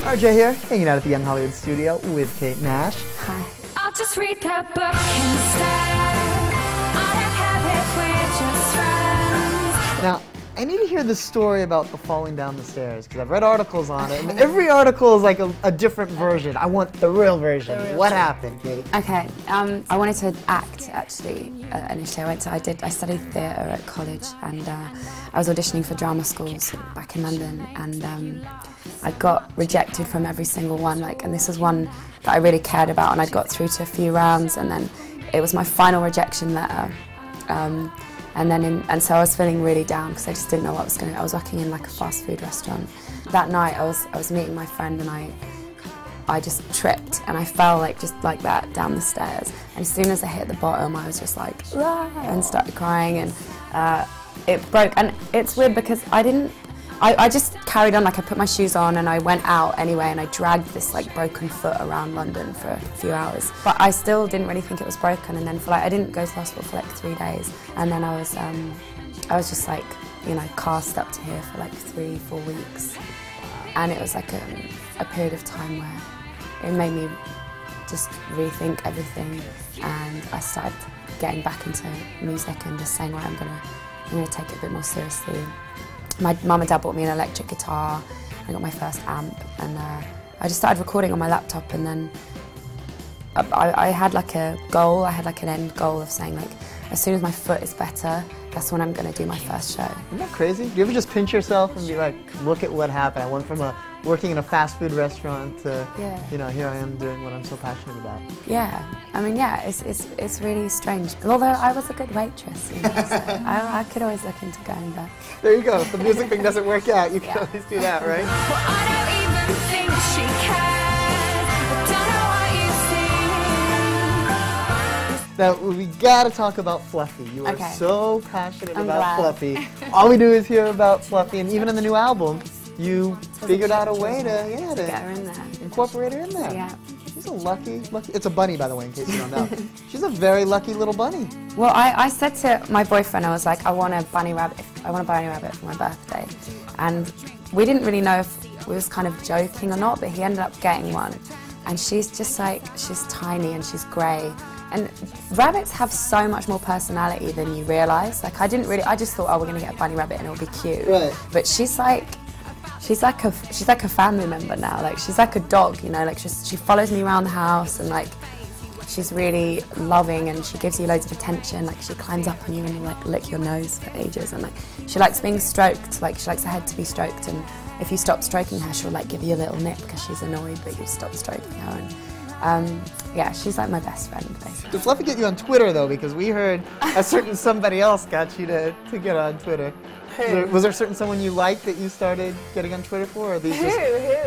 RJ here, hanging out at the Young Hollywood studio with Kate Nash. Hi. I'll just read that book instead. I have it, we're just friends. Now, I need to hear the story about the falling down the stairs, because I've read articles on it, and every article is like a different version. I want the real version. What happened, Kate? Okay, I wanted to act, actually, initially. I studied theatre at college, and I was auditioning for drama schools back in London, and I got rejected from every single one, and this was one that I really cared about, and I'd got through to a few rounds, and then it was my final rejection letter. And so I was feeling really down because I just didn't know what was going to. I was working in like a fast food restaurant. That night I was meeting my friend, and I just tripped and I fell just like that down the stairs. And as soon as I hit the bottom, I was just like, ah, and started crying, and it broke. And it's weird because I just carried on, I put my shoes on and I went out anyway, and I dragged this broken foot around London for a few hours. But I still didn't really think it was broken, and then I didn't go to the hospital for 3 days, and then I was just cast up to here for 3-4 weeks, and it was a period of time where it made me just rethink everything, and I started getting back into music and just saying, right, I'm gonna take it a bit more seriously. My mum and dad bought me an electric guitar. I got my first amp, and I just started recording on my laptop, and then I had a goal, I had an end goal of saying as soon as my foot is better, that's when I'm going to do my first show. Isn't that crazy? Do you ever just pinch yourself and be like, look at what happened? I went from working in a fast food restaurant to, here I am doing what I'm so passionate about. Yeah, I mean, yeah, it's really strange. Although I was a good waitress, so I could always look into going back. There you go. If the music thing doesn't work out, you can always do that, right? Well, I don't even think she cares. Don't know what you see. Now, we gotta talk about Fluffy. You are so passionate I'm about glad. Fluffy. All we do is hear about Fluffy, and even in the new album, you figured out a way to get her in there. Incorporate her in there. Yeah. She's a lucky, it's a bunny, by the way, in case you don't know. She's a very lucky little bunny. Well, I said to my boyfriend, I was like, I want a bunny rabbit for my birthday. And we didn't really know if we was kind of joking or not, but he ended up getting one. And she's just she's tiny and she's grey. And rabbits have so much more personality than you realise. I just thought, oh, we're gonna get a bunny rabbit and it'll be cute. Right. But she's like a family member now. She's like a dog, she follows me around the house, and she's really loving, and she gives you loads of attention. She climbs up on you and you lick your nose for ages, and she likes being stroked. She likes her head to be stroked, and if you stop stroking her, she'll give you a little nip because she's annoyed that you stop stroking her. And yeah, she's my best friend, basically. Did Fluffy get you on Twitter though? Because we heard a certain somebody else got you to get on Twitter. Was there a certain someone you liked that you started getting on Twitter for? Or are these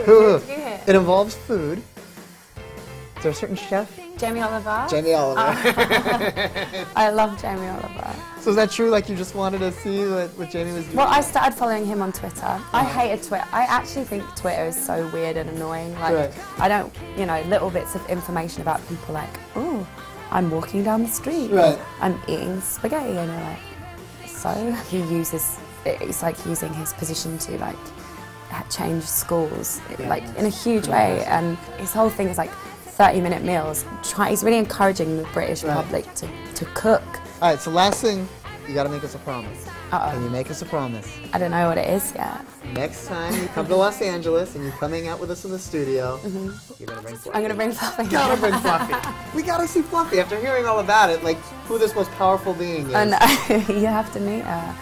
Who? It involves food. Is there a certain chef? Jamie Oliver. Jamie Oliver. I love Jamie Oliver. So is that true? You just wanted to see what Jamie was doing? Well, I started following him on Twitter. I hated Twitter. I actually think Twitter is so weird and annoying. I don't, little bits of information about people oh, I'm walking down the street. Right. I'm eating spaghetti, So he uses, it's using his position to change schools, in a huge way. And his whole thing is 30-minute meals. He's really encouraging the British public to cook. All right, so last thing, you got to make us a promise. Uh-oh. Can you make us a promise? I don't know what it is yet. Next time you come to Los Angeles and you're coming out with us in the studio, you're going to bring Fluffy. I'm going to bring Fluffy. You got to bring Fluffy. We got to see Fluffy. After hearing all about it, who this most powerful being is. And you have to meet her.